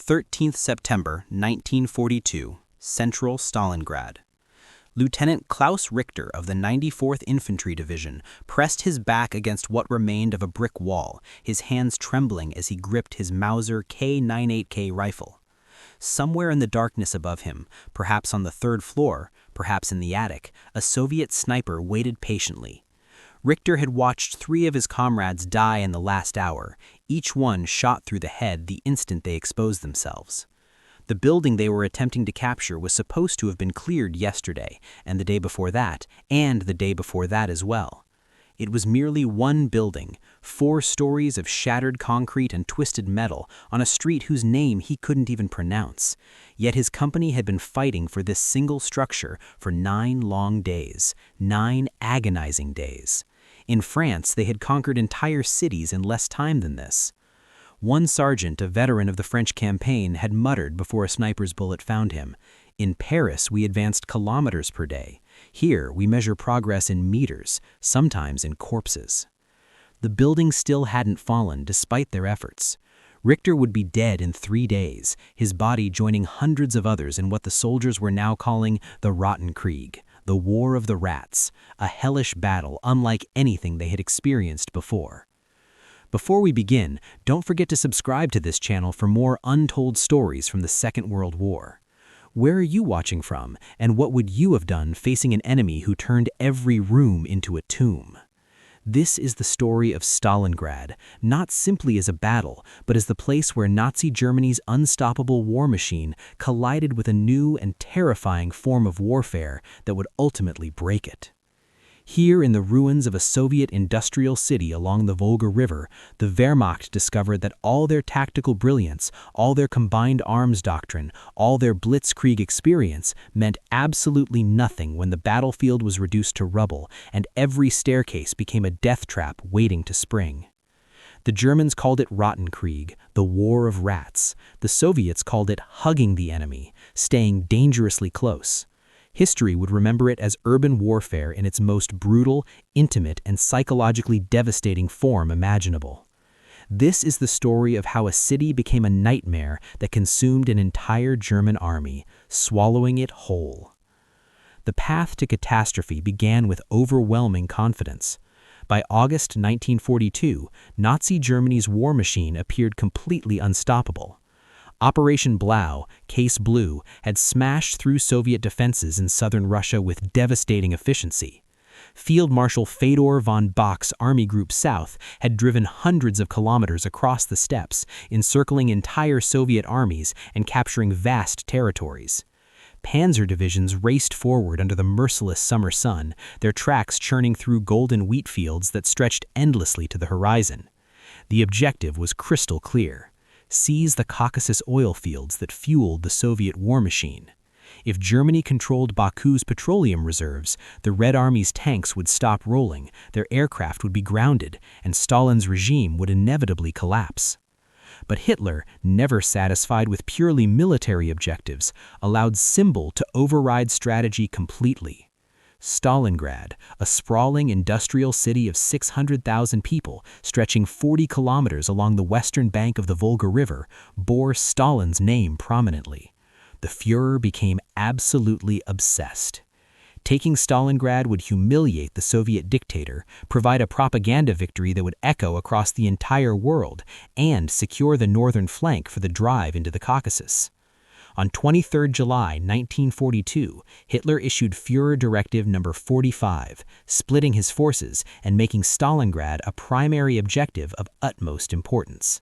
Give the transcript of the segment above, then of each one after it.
13th September 1942, Central Stalingrad. Lieutenant Klaus Richter of the 94th Infantry Division pressed his back against what remained of a brick wall, his hands trembling as he gripped his Mauser K98K rifle. Somewhere in the darkness above him, perhaps on the third floor, perhaps in the attic, a Soviet sniper waited patiently. Richter had watched 3 of his comrades die in the last hour, each one shot through the head the instant they exposed themselves. The building they were attempting to capture was supposed to have been cleared yesterday, and the day before that, and the day before that as well. It was merely one building, 4 stories of shattered concrete and twisted metal on a street whose name he couldn't even pronounce. Yet his company had been fighting for this single structure for 9 long days, 9 agonizing days. In France, they had conquered entire cities in less time than this. One sergeant, a veteran of the French campaign, had muttered before a sniper's bullet found him, "In Paris, we advanced kilometers per day. Here, we measure progress in meters, sometimes in corpses." The building still hadn't fallen, despite their efforts. Richter would be dead in 3 days, his body joining hundreds of others in what the soldiers were now calling the Rattenkrieg, the War of the Rats, a hellish battle unlike anything they had experienced before. Before we begin, don't forget to subscribe to this channel for more untold stories from the Second World War. Where are you watching from, and what would you have done facing an enemy who turned every room into a tomb? This is the story of Stalingrad, not simply as a battle, but as the place where Nazi Germany's unstoppable war machine collided with a new and terrifying form of warfare that would ultimately break it. Here in the ruins of a Soviet industrial city along the Volga River, the Wehrmacht discovered that all their tactical brilliance, all their combined arms doctrine, all their blitzkrieg experience meant absolutely nothing when the battlefield was reduced to rubble and every staircase became a death trap waiting to spring. The Germans called it Rattenkrieg, the War of Rats. The Soviets called it hugging the enemy, staying dangerously close. History would remember it as urban warfare in its most brutal, intimate, and psychologically devastating form imaginable. This is the story of how a city became a nightmare that consumed an entire German army, swallowing it whole. The path to catastrophe began with overwhelming confidence. By August 1942, Nazi Germany's war machine appeared completely unstoppable. Operation Blau, Case Blue, had smashed through Soviet defenses in southern Russia with devastating efficiency. Field Marshal Fedor von Bock's Army Group South had driven hundreds of kilometers across the steppes, encircling entire Soviet armies and capturing vast territories. Panzer divisions raced forward under the merciless summer sun, their tracks churning through golden wheat fields that stretched endlessly to the horizon. The objective was crystal clear: seize the Caucasus oil fields that fueled the Soviet war machine. If Germany controlled Baku's petroleum reserves, the Red Army's tanks would stop rolling, their aircraft would be grounded, and Stalin's regime would inevitably collapse. But Hitler, never satisfied with purely military objectives, allowed symbol to override strategy completely. Stalingrad, a sprawling industrial city of 600,000 people stretching 40 kilometers along the western bank of the Volga River, bore Stalin's name prominently. The Führer became absolutely obsessed. Taking Stalingrad would humiliate the Soviet dictator, provide a propaganda victory that would echo across the entire world, and secure the northern flank for the drive into the Caucasus. On 23 July 1942, Hitler issued Führer Directive No. 45, splitting his forces and making Stalingrad a primary objective of utmost importance.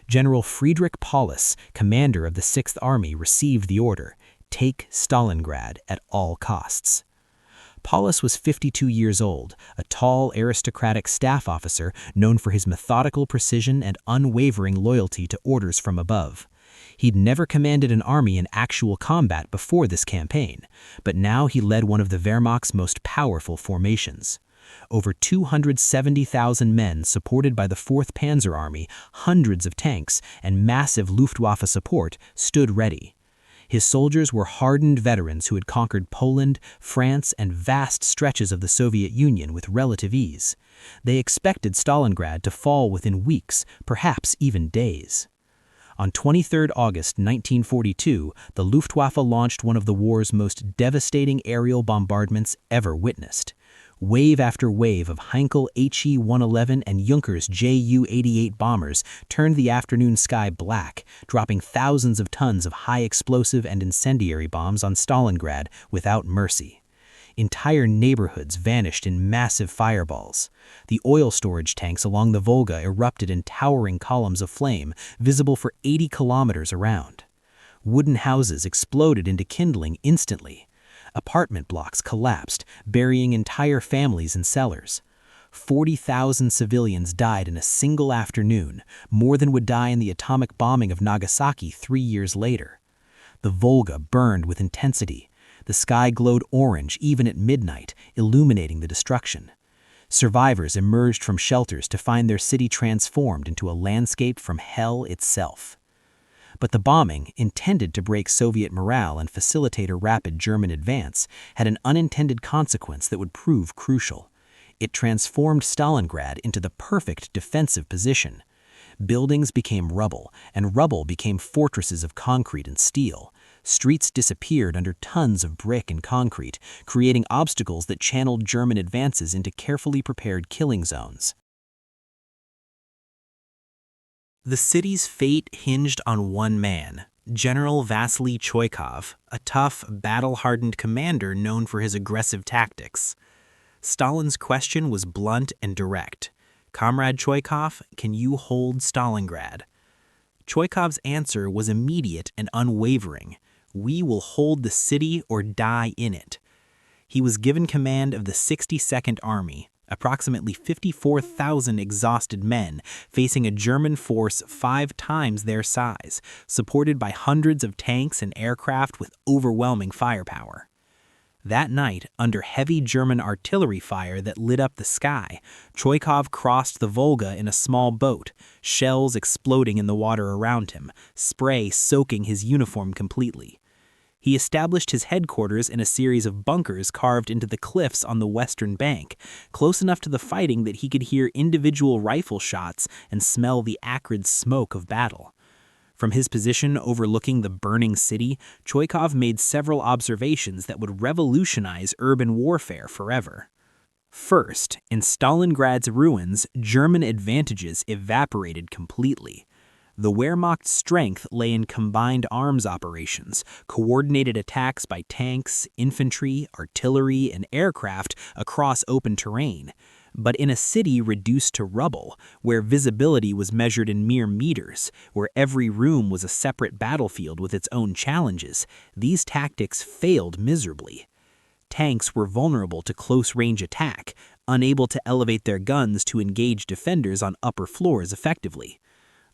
General Friedrich Paulus, commander of the 6th Army, received the order: take Stalingrad at all costs. Paulus was 52 years old, a tall, aristocratic staff officer known for his methodical precision and unwavering loyalty to orders from above. He'd never commanded an army in actual combat before this campaign, but now he led one of the Wehrmacht's most powerful formations. Over 270,000 men supported by the 4th Panzer Army, hundreds of tanks, and massive Luftwaffe support stood ready. His soldiers were hardened veterans who had conquered Poland, France, and vast stretches of the Soviet Union with relative ease. They expected Stalingrad to fall within weeks, perhaps even days. On 23 August 1942, the Luftwaffe launched one of the war's most devastating aerial bombardments ever witnessed. Wave after wave of Heinkel He-111 and Junkers Ju-88 bombers turned the afternoon sky black, dropping thousands of tons of high explosive and incendiary bombs on Stalingrad without mercy. Entire neighborhoods vanished in massive fireballs. The oil storage tanks along the Volga erupted in towering columns of flame, visible for 80 kilometers around. Wooden houses exploded into kindling instantly. Apartment blocks collapsed, burying entire families in cellars. 40,000 civilians died in a single afternoon, more than would die in the atomic bombing of Nagasaki 3 years later. The Volga burned with intensity. The sky glowed orange even at midnight, illuminating the destruction. Survivors emerged from shelters to find their city transformed into a landscape from hell itself. But the bombing, intended to break Soviet morale and facilitate a rapid German advance, had an unintended consequence that would prove crucial. It transformed Stalingrad into the perfect defensive position. Buildings became rubble, and rubble became fortresses of concrete and steel. Streets disappeared under tons of brick and concrete, creating obstacles that channeled German advances into carefully prepared killing zones. The city's fate hinged on one man, General Vasily Choykov, a tough, battle-hardened commander known for his aggressive tactics. Stalin's question was blunt and direct. "Comrade Choykov, can you hold Stalingrad?" Choykov's answer was immediate and unwavering. "We will hold the city or die in it." He was given command of the 62nd Army, approximately 54,000 exhausted men facing a German force 5 times their size, supported by hundreds of tanks and aircraft with overwhelming firepower. That night, under heavy German artillery fire that lit up the sky, Choykov crossed the Volga in a small boat, shells exploding in the water around him, spray soaking his uniform completely. He established his headquarters in a series of bunkers carved into the cliffs on the western bank, close enough to the fighting that he could hear individual rifle shots and smell the acrid smoke of battle. From his position overlooking the burning city, Choykov made several observations that would revolutionize urban warfare forever. First, in Stalingrad's ruins, German advantages evaporated completely. The Wehrmacht's strength lay in combined arms operations, coordinated attacks by tanks, infantry, artillery, and aircraft across open terrain. But in a city reduced to rubble, where visibility was measured in mere meters, where every room was a separate battlefield with its own challenges, these tactics failed miserably. Tanks were vulnerable to close-range attack, unable to elevate their guns to engage defenders on upper floors effectively.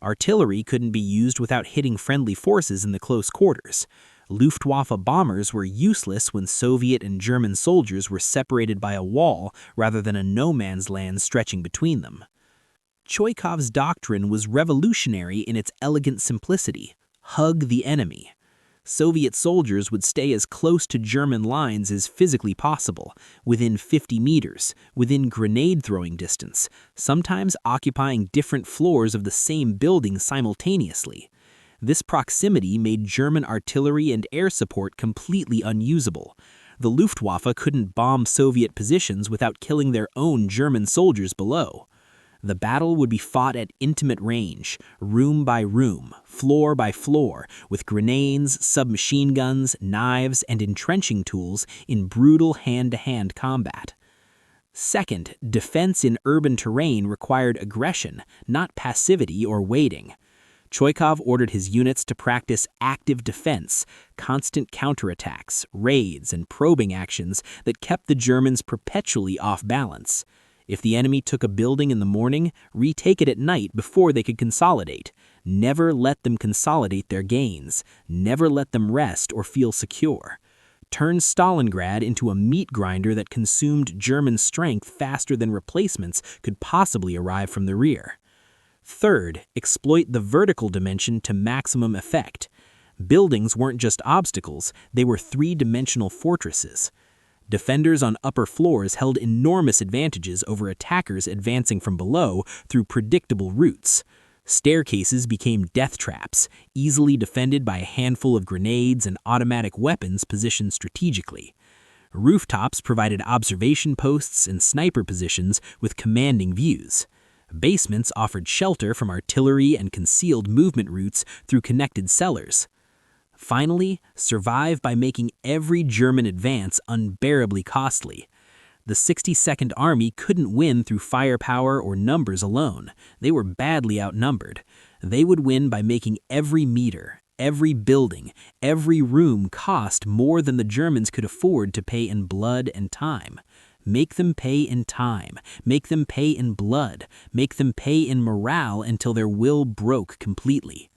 Artillery couldn't be used without hitting friendly forces in the close quarters. Luftwaffe bombers were useless when Soviet and German soldiers were separated by a wall rather than a no-man's land stretching between them. Choykov's doctrine was revolutionary in its elegant simplicity: hug the enemy. Soviet soldiers would stay as close to German lines as physically possible, within 50 meters, within grenade-throwing distance, sometimes occupying different floors of the same building simultaneously. This proximity made German artillery and air support completely unusable. The Luftwaffe couldn't bomb Soviet positions without killing their own German soldiers below. The battle would be fought at intimate range, room by room, floor by floor, with grenades, submachine guns, knives, and entrenching tools in brutal hand-to-hand combat. Second, defense in urban terrain required aggression, not passivity or waiting. Choykov ordered his units to practice active defense, constant counterattacks, raids, and probing actions that kept the Germans perpetually off balance. If the enemy took a building in the morning, retake it at night before they could consolidate. Never let them consolidate their gains. Never let them rest or feel secure. Turn Stalingrad into a meat grinder that consumed German strength faster than replacements could possibly arrive from the rear. Third, exploit the vertical dimension to maximum effect. Buildings weren't just obstacles, they were three-dimensional fortresses. Defenders on upper floors held enormous advantages over attackers advancing from below through predictable routes. Staircases became death traps, easily defended by a handful of grenades and automatic weapons positioned strategically. Rooftops provided observation posts and sniper positions with commanding views. Basements offered shelter from artillery and concealed movement routes through connected cellars. Finally, survive by making every German advance unbearably costly. The 62nd Army couldn't win through firepower or numbers alone. They were badly outnumbered. They would win by making every meter, every building, every room cost more than the Germans could afford to pay in blood and time. Make them pay in time, make them pay in blood, make them pay in morale until their will broke completely.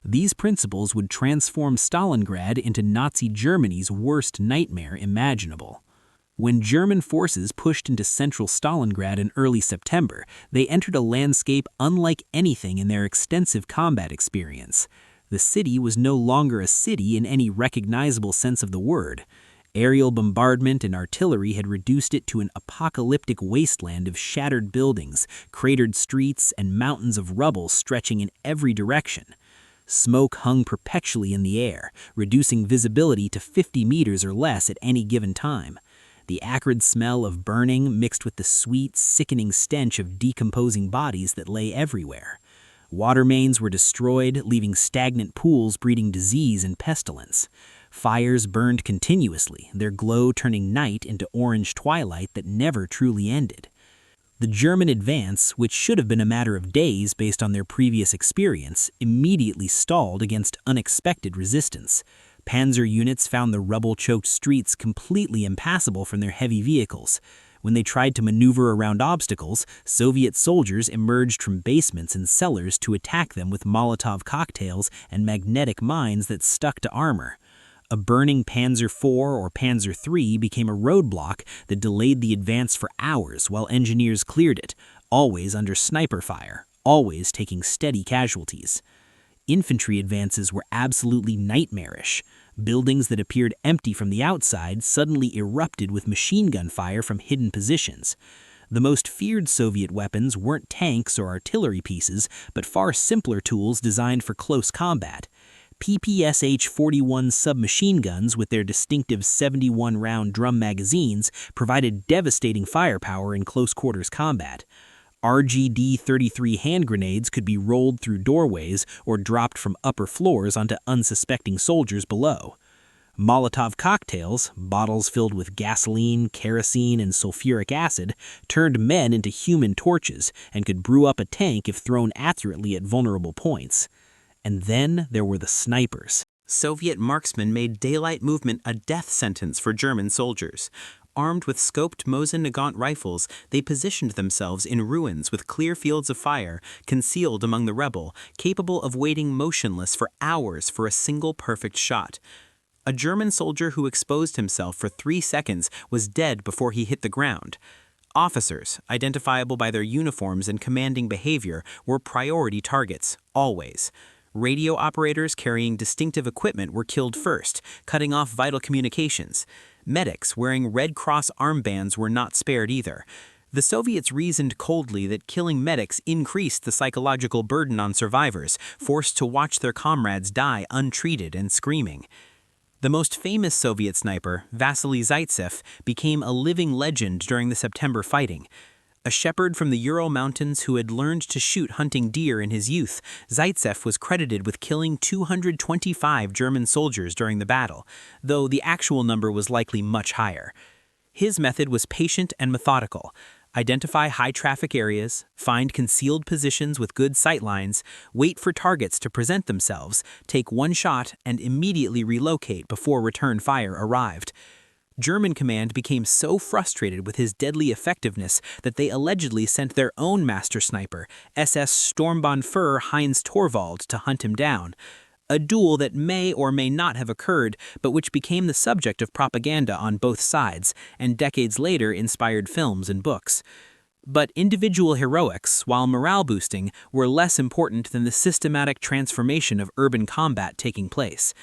These principles would transform Stalingrad into Nazi Germany's worst nightmare imaginable. When German forces pushed into central Stalingrad in early September, they entered a landscape unlike anything in their extensive combat experience. The city was no longer a city in any recognizable sense of the word. Aerial bombardment and artillery had reduced it to an apocalyptic wasteland of shattered buildings, cratered streets, and mountains of rubble stretching in every direction. Smoke hung perpetually in the air, reducing visibility to 50 meters or less at any given time. The acrid smell of burning mixed with the sweet, sickening stench of decomposing bodies that lay everywhere. Water mains were destroyed, leaving stagnant pools breeding disease and pestilence. Fires burned continuously, their glow turning night into orange twilight that never truly ended. The German advance, which should have been a matter of days based on their previous experience, immediately stalled against unexpected resistance. Panzer units found the rubble-choked streets completely impassable from their heavy vehicles. When they tried to maneuver around obstacles, Soviet soldiers emerged from basements and cellars to attack them with Molotov cocktails and magnetic mines that stuck to armor. A burning Panzer IV or Panzer III became a roadblock that delayed the advance for hours while engineers cleared it, always under sniper fire, always taking steady casualties. Infantry advances were absolutely nightmarish. Buildings that appeared empty from the outside suddenly erupted with machine gun fire from hidden positions. The most feared Soviet weapons weren't tanks or artillery pieces, but far simpler tools designed for close combat. PPSH-41 submachine guns with their distinctive 71-round drum magazines provided devastating firepower in close-quarters combat. RGD-33 hand grenades could be rolled through doorways or dropped from upper floors onto unsuspecting soldiers below. Molotov cocktails, bottles filled with gasoline, kerosene, and sulfuric acid, turned men into human torches and could brew up a tank if thrown accurately at vulnerable points. And then there were the snipers. Soviet marksmen made daylight movement a death sentence for German soldiers. Armed with scoped Mosin-Nagant rifles, they positioned themselves in ruins with clear fields of fire, concealed among the rubble, capable of waiting motionless for hours for a single perfect shot. A German soldier who exposed himself for 3 seconds was dead before he hit the ground. Officers, identifiable by their uniforms and commanding behavior, were priority targets, always. Radio operators carrying distinctive equipment were killed first, cutting off vital communications. Medics wearing Red Cross armbands were not spared either. The Soviets reasoned coldly that killing medics increased the psychological burden on survivors, forced to watch their comrades die untreated and screaming. The most famous Soviet sniper, Vasily Zaitsev, became a living legend during the September fighting. A shepherd from the Ural Mountains who had learned to shoot hunting deer in his youth, Zaitsev was credited with killing 225 German soldiers during the battle, though the actual number was likely much higher. His method was patient and methodical. Identify high-traffic areas, find concealed positions with good sightlines, wait for targets to present themselves, take one shot, and immediately relocate before return fire arrived. German command became so frustrated with his deadly effectiveness that they allegedly sent their own master sniper, SS Sturmbannführer Heinz Torvald, to hunt him down. A duel that may or may not have occurred, but which became the subject of propaganda on both sides, and decades later inspired films and books. But individual heroics, while morale-boosting, were less important than the systematic transformation of urban combat taking place.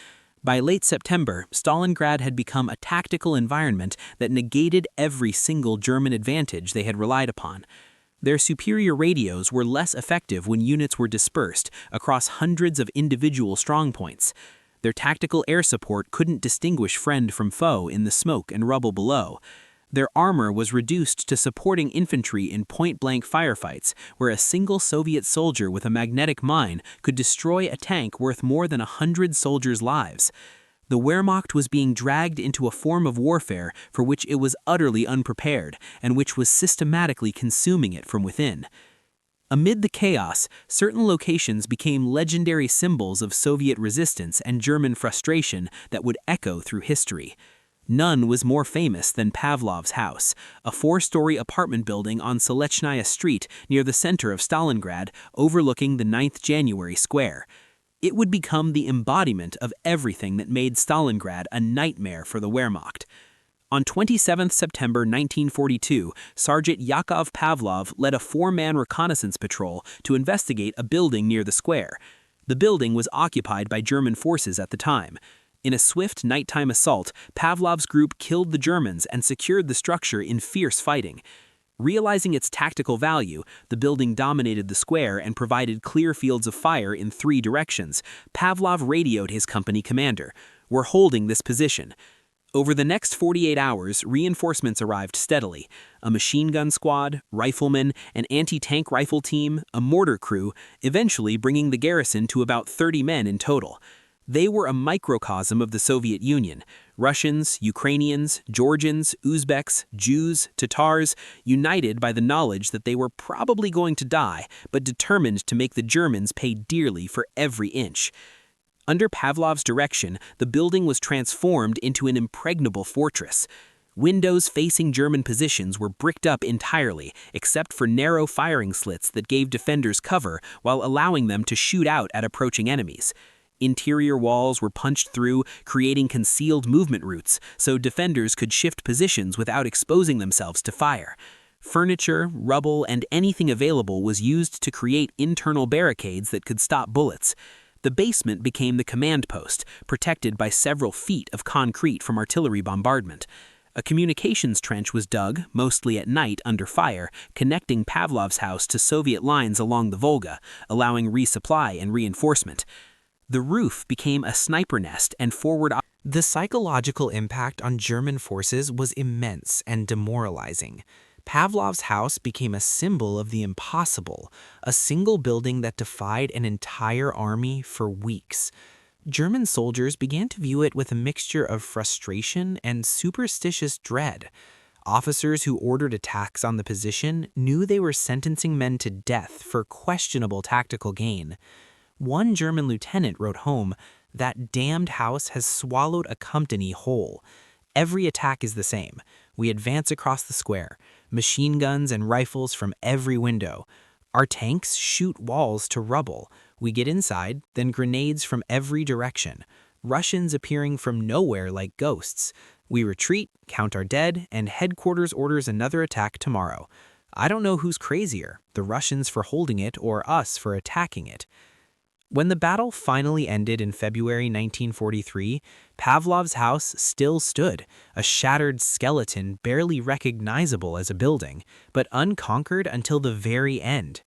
By late September, Stalingrad had become a tactical environment that negated every single German advantage they had relied upon. Their superior radios were less effective when units were dispersed across hundreds of individual strongpoints. Their tactical air support couldn't distinguish friend from foe in the smoke and rubble below. Their armor was reduced to supporting infantry in point-blank firefights, where a single Soviet soldier with a magnetic mine could destroy a tank worth more than 100 soldiers' lives. The Wehrmacht was being dragged into a form of warfare for which it was utterly unprepared, and which was systematically consuming it from within. Amid the chaos, certain locations became legendary symbols of Soviet resistance and German frustration that would echo through history. None was more famous than Pavlov's house, a 4-story apartment building on Solechnaya Street near the center of Stalingrad, overlooking the 9th January Square. It would become the embodiment of everything that made Stalingrad a nightmare for the Wehrmacht. On 27 September 1942, Sergeant Yakov Pavlov led a 4-man reconnaissance patrol to investigate a building near the square. The building was occupied by German forces at the time. In a swift nighttime assault, Pavlov's group killed the Germans and secured the structure in fierce fighting. Realizing its tactical value, the building dominated the square and provided clear fields of fire in 3 directions. Pavlov radioed his company commander, "We're holding this position." Over the next 48 hours, reinforcements arrived steadily. A machine gun squad, riflemen, an anti-tank rifle team, a mortar crew, eventually bringing the garrison to about 30 men in total. They were a microcosm of the Soviet Union. Russians, Ukrainians, Georgians, Uzbeks, Jews, Tatars, united by the knowledge that they were probably going to die, but determined to make the Germans pay dearly for every inch. Under Pavlov's direction, the building was transformed into an impregnable fortress. Windows facing German positions were bricked up entirely, except for narrow firing slits that gave defenders cover while allowing them to shoot out at approaching enemies. Interior walls were punched through, creating concealed movement routes, so defenders could shift positions without exposing themselves to fire. Furniture, rubble, and anything available was used to create internal barricades that could stop bullets. The basement became the command post, protected by several feet of concrete from artillery bombardment. A communications trench was dug, mostly at night under fire, connecting Pavlov's house to Soviet lines along the Volga, allowing resupply and reinforcement. The roof became a sniper nest and forward. The psychological impact on German forces was immense and demoralizing. Pavlov's house became a symbol of the impossible, a single building that defied an entire army for weeks. German soldiers began to view it with a mixture of frustration and superstitious dread. Officers who ordered attacks on the position knew they were sentencing men to death for questionable tactical gain. One German lieutenant wrote home, "That damned house has swallowed a company whole. Every attack is the same. We advance across the square, machine guns and rifles from every window. Our tanks shoot walls to rubble. We get inside, then grenades from every direction. Russians appearing from nowhere like ghosts. We retreat, count our dead, and headquarters orders another attack tomorrow. I don't know who's crazier, the Russians for holding it or us for attacking it." When the battle finally ended in February 1943, Pavlov's house still stood, a shattered skeleton barely recognizable as a building, but unconquered until the very end.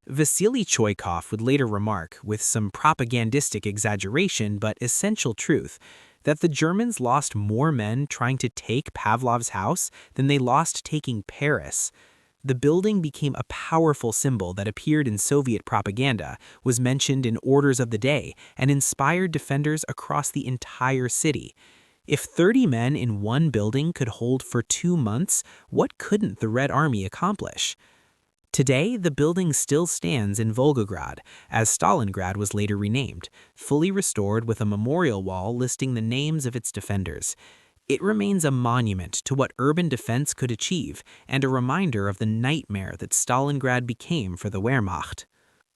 Vasily Choykov would later remark, with some propagandistic exaggeration but essential truth, that the Germans lost more men trying to take Pavlov's house than they lost taking Paris. The building became a powerful symbol that appeared in Soviet propaganda, was mentioned in orders of the day, and inspired defenders across the entire city. If 30 men in one building could hold for 2 months, what couldn't the Red Army accomplish? Today, the building still stands in Volgograd, as Stalingrad was later renamed, fully restored with a memorial wall listing the names of its defenders. It remains a monument to what urban defense could achieve and a reminder of the nightmare that Stalingrad became for the Wehrmacht.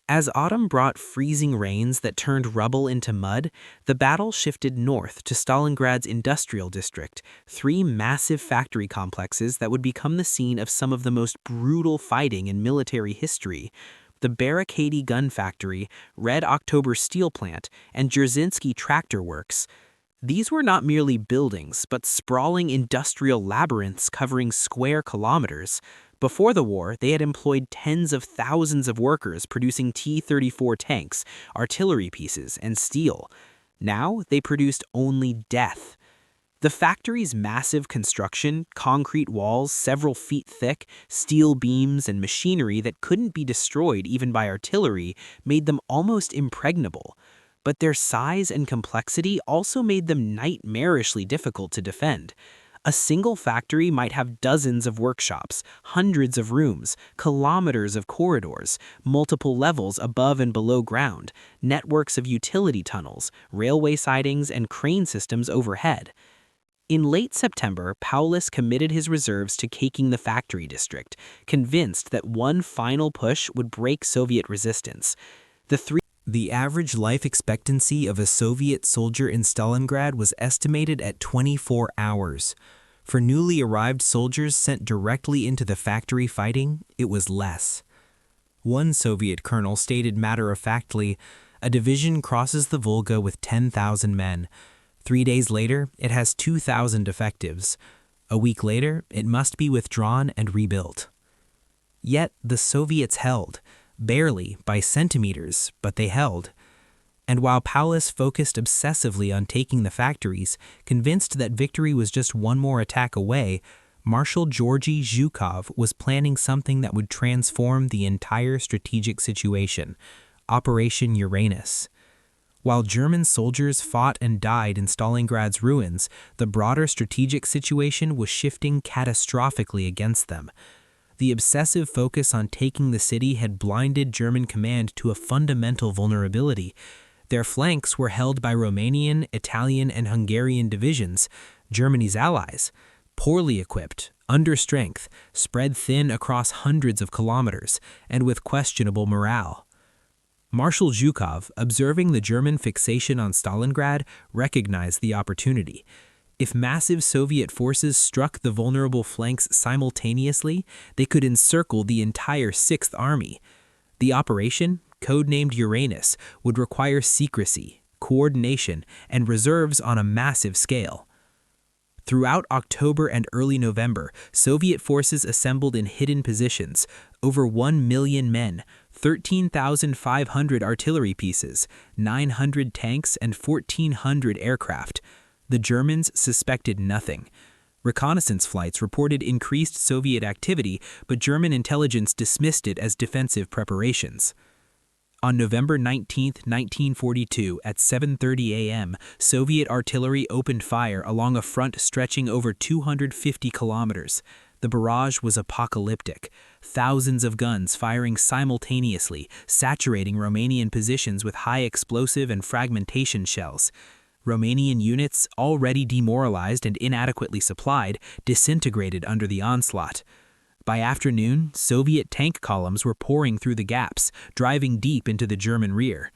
As autumn brought freezing rains that turned rubble into mud, the battle shifted north to Stalingrad's industrial district, 3 massive factory complexes that would become the scene of some of the most brutal fighting in military history. The Barricady Gun Factory, Red October Steel Plant, and Dzerzhinsky Tractor Works. These were not merely buildings, but sprawling industrial labyrinths covering square kilometers. Before the war, they had employed tens of thousands of workers producing T-34 tanks, artillery pieces, and steel. Now, they produced only death. The factory's massive construction, concrete walls several feet thick, steel beams, and machinery that couldn't be destroyed even by artillery made them almost impregnable. But their size and complexity also made them nightmarishly difficult to defend. A single factory might have dozens of workshops, hundreds of rooms, kilometers of corridors, multiple levels above and below ground, networks of utility tunnels, railway sidings, and crane systems overhead. In late September, Paulus committed his reserves to taking the factory district, convinced that one final push would break Soviet resistance. The average life expectancy of a Soviet soldier in Stalingrad was estimated at 24 hours. For newly arrived soldiers sent directly into the factory fighting, it was less. One Soviet colonel stated matter-of-factly, "A division crosses the Volga with 10,000 men. 3 days later, it has 2,000 effectives. A week later, it must be withdrawn and rebuilt." Yet the Soviets held. Barely, by centimeters, but they held. And while Paulus focused obsessively on taking the factories, convinced that victory was just one more attack away, Marshal Georgy Zhukov was planning something that would transform the entire strategic situation, Operation Uranus. While German soldiers fought and died in Stalingrad's ruins, the broader strategic situation was shifting catastrophically against them. The obsessive focus on taking the city had blinded German command to a fundamental vulnerability. Their flanks were held by Romanian, Italian, and Hungarian divisions, Germany's allies, poorly equipped, under strength, spread thin across hundreds of kilometers, and with questionable morale. Marshal Zhukov, observing the German fixation on Stalingrad, recognized the opportunity. If massive Soviet forces struck the vulnerable flanks simultaneously, they could encircle the entire Sixth Army. The operation, codenamed Uranus, would require secrecy, coordination, and reserves on a massive scale. Throughout October and early November, Soviet forces assembled in hidden positions, over 1 million men, 13,500 artillery pieces, 900 tanks, and 1,400 aircraft. The Germans suspected nothing. Reconnaissance flights reported increased Soviet activity, but German intelligence dismissed it as defensive preparations. On November 19, 1942, at 7:30 a.m., Soviet artillery opened fire along a front stretching over 250 kilometers. The barrage was apocalyptic. Thousands of guns firing simultaneously, saturating Romanian positions with high explosive and fragmentation shells. Romanian units, already demoralized and inadequately supplied, disintegrated under the onslaught. By afternoon, Soviet tank columns were pouring through the gaps, driving deep into the German rear.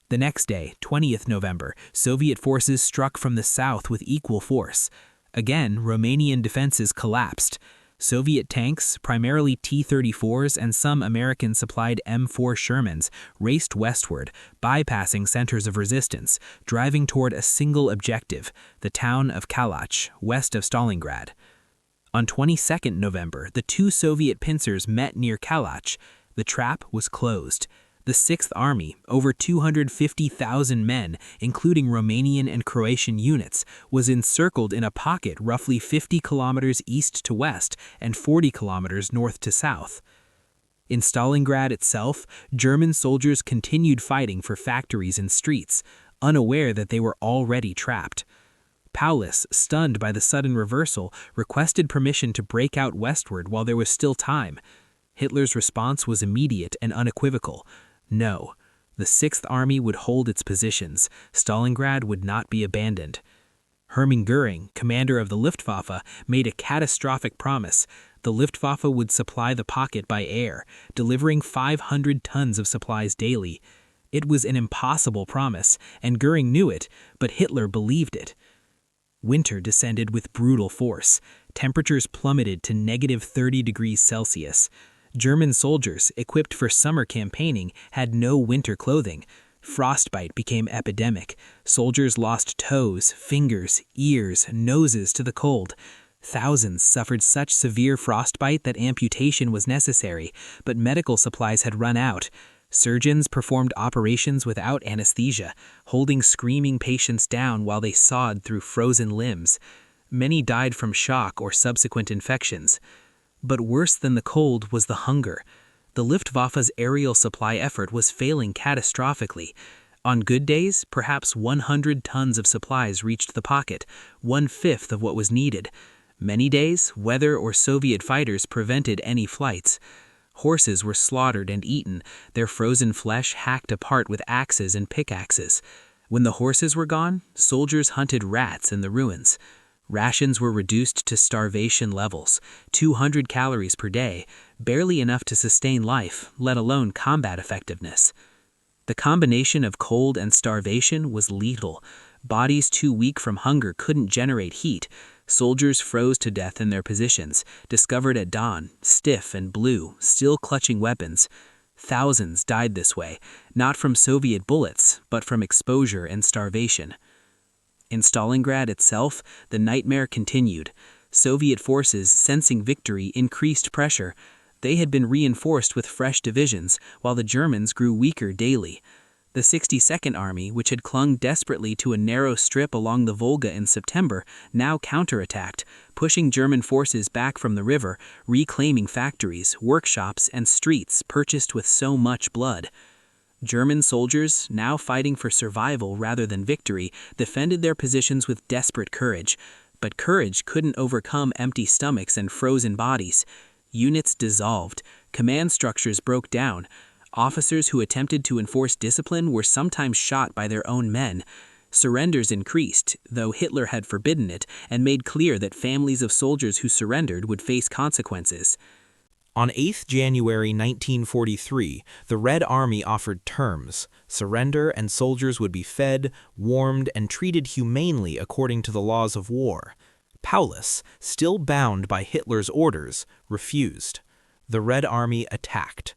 The next day, 20th November, Soviet forces struck from the south with equal force. Again, Romanian defenses collapsed. Soviet tanks, primarily T-34s and some American-supplied M4 Shermans, raced westward, bypassing centers of resistance, driving toward a single objective, the town of Kalach, west of Stalingrad. On 22nd November, the two Soviet pincers met near Kalach. The trap was closed. The Sixth Army, over 250,000 men, including Romanian and Croatian units, was encircled in a pocket roughly 50 kilometers east to west and 40 kilometers north to south. In Stalingrad itself, German soldiers continued fighting for factories and streets, unaware that they were already trapped. Paulus, stunned by the sudden reversal, requested permission to break out westward while there was still time. Hitler's response was immediate and unequivocal. No, the Sixth Army would hold its positions. Stalingrad would not be abandoned. Hermann Göring, commander of the Luftwaffe, made a catastrophic promise. The Luftwaffe would supply the pocket by air, delivering 500 tons of supplies daily. It was an impossible promise, and Göring knew it, but Hitler believed it. Winter descended with brutal force. Temperatures plummeted to -30 degrees Celsius. German soldiers, equipped for summer campaigning, had no winter clothing. Frostbite became epidemic. Soldiers lost toes, fingers, ears, noses to the cold. Thousands suffered such severe frostbite that amputation was necessary, but medical supplies had run out. Surgeons performed operations without anesthesia, holding screaming patients down while they sawed through frozen limbs. Many died from shock or subsequent infections. But worse than the cold was the hunger. The Luftwaffe's aerial supply effort was failing catastrophically. On good days, perhaps 100 tons of supplies reached the pocket, 1/5 of what was needed. Many days, weather or Soviet fighters prevented any flights. Horses were slaughtered and eaten, their frozen flesh hacked apart with axes and pickaxes. When the horses were gone, soldiers hunted rats in the ruins. Rations were reduced to starvation levels, 200 calories per day, barely enough to sustain life, let alone combat effectiveness. The combination of cold and starvation was lethal. Bodies too weak from hunger couldn't generate heat. Soldiers froze to death in their positions, discovered at dawn, stiff and blue, still clutching weapons. Thousands died this way, not from Soviet bullets, but from exposure and starvation. In Stalingrad itself, the nightmare continued. Soviet forces, sensing victory, increased pressure. They had been reinforced with fresh divisions, while the Germans grew weaker daily. The 62nd Army, which had clung desperately to a narrow strip along the Volga in September, now counterattacked, pushing German forces back from the river, reclaiming factories, workshops, and streets purchased with so much blood. German soldiers, now fighting for survival rather than victory, defended their positions with desperate courage. But courage couldn't overcome empty stomachs and frozen bodies. Units dissolved, command structures broke down. Officers who attempted to enforce discipline were sometimes shot by their own men. Surrenders increased, though Hitler had forbidden it and made clear that families of soldiers who surrendered would face consequences. On 8 January 1943, the Red Army offered terms: surrender and soldiers would be fed, warmed, and treated humanely according to the laws of war. Paulus, still bound by Hitler's orders, refused. The Red Army attacked.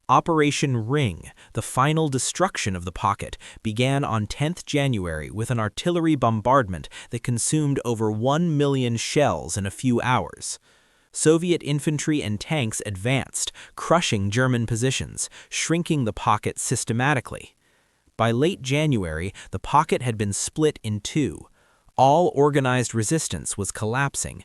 Operation Ring, the final destruction of the pocket, began on 10 January with an artillery bombardment that consumed over 1 million shells in a few hours. Soviet infantry and tanks advanced, crushing German positions, shrinking the pocket systematically. By late January, the pocket had been split in two. All organized resistance was collapsing.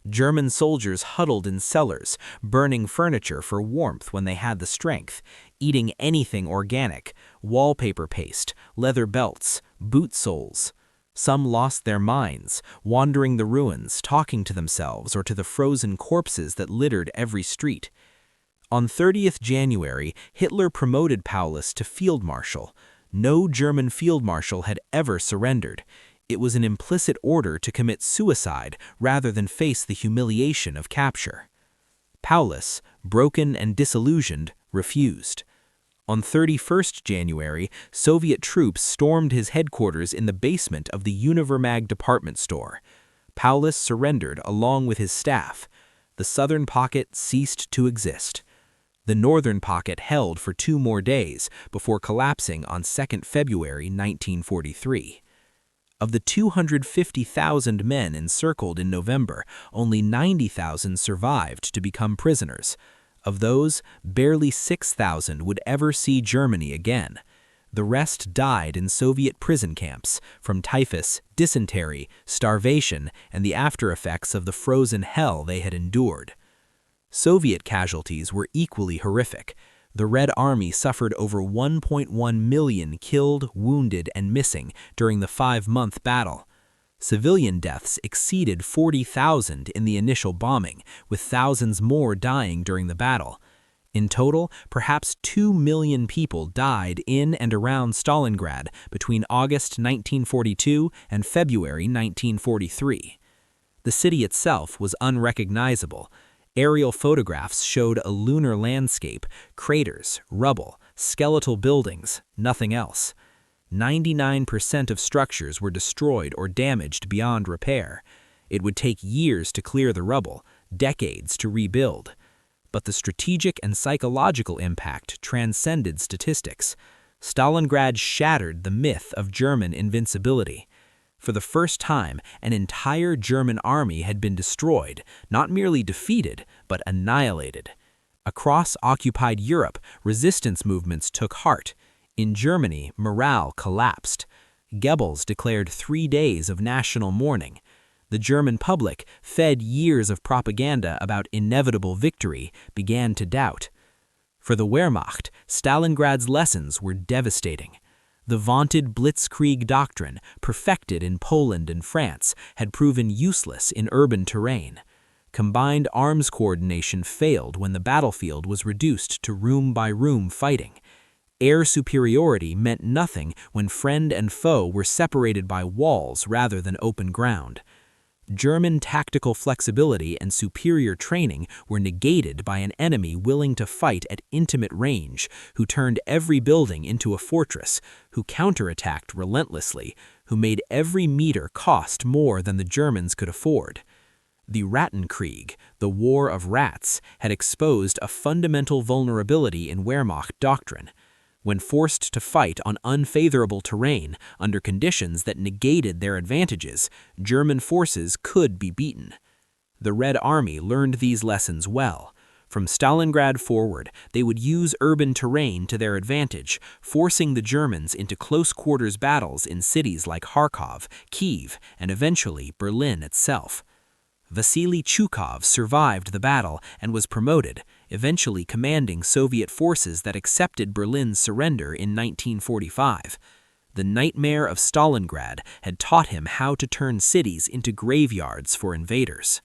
German soldiers huddled in cellars, burning furniture for warmth when they had the strength, eating anything organic, wallpaper paste, leather belts, boot soles. Some lost their minds, wandering the ruins, talking to themselves or to the frozen corpses that littered every street. On 30th January, Hitler promoted Paulus to field marshal. No German field marshal had ever surrendered. It was an implicit order to commit suicide rather than face the humiliation of capture. Paulus, broken and disillusioned, refused. On 31st January, Soviet troops stormed his headquarters in the basement of the Univermag department store. Paulus surrendered along with his staff. The southern pocket ceased to exist. The northern pocket held for 2 more days before collapsing on 2 February 1943. Of the 250,000 men encircled in November, only 90,000 survived to become prisoners. Of those, barely 6,000 would ever see Germany again. The rest died in Soviet prison camps from typhus, dysentery, starvation, and the after-effects of the frozen hell they had endured. Soviet casualties were equally horrific. The Red Army suffered over 1.1 million killed, wounded, and missing during the 5-month battle. Civilian deaths exceeded 40,000 in the initial bombing, with thousands more dying during the battle. In total, perhaps 2 million people died in and around Stalingrad between August 1942 and February 1943. The city itself was unrecognizable. Aerial photographs showed a lunar landscape, craters, rubble, skeletal buildings, nothing else. 99% of structures were destroyed or damaged beyond repair. It would take years to clear the rubble, decades to rebuild. But the strategic and psychological impact transcended statistics. Stalingrad shattered the myth of German invincibility. For the first time, an entire German army had been destroyed, not merely defeated, but annihilated. Across occupied Europe, resistance movements took heart. In Germany, morale collapsed. Goebbels declared 3 days of national mourning. The German public, fed years of propaganda about inevitable victory, began to doubt. For the Wehrmacht, Stalingrad's lessons were devastating. The vaunted Blitzkrieg doctrine, perfected in Poland and France, had proven useless in urban terrain. Combined arms coordination failed when the battlefield was reduced to room-by-room fighting. Air superiority meant nothing when friend and foe were separated by walls rather than open ground. German tactical flexibility and superior training were negated by an enemy willing to fight at intimate range, who turned every building into a fortress, who counterattacked relentlessly, who made every meter cost more than the Germans could afford. The Rattenkrieg, the War of Rats, had exposed a fundamental vulnerability in Wehrmacht doctrine. When forced to fight on unfavorable terrain under conditions that negated their advantages, German forces could be beaten. The Red Army learned these lessons well. From Stalingrad forward, they would use urban terrain to their advantage, forcing the Germans into close-quarters battles in cities like Kharkov, Kiev, and eventually Berlin itself. Vasily Chukov survived the battle and was promoted, eventually commanding Soviet forces that accepted Berlin's surrender in 1945. The nightmare of Stalingrad had taught him how to turn cities into graveyards for invaders.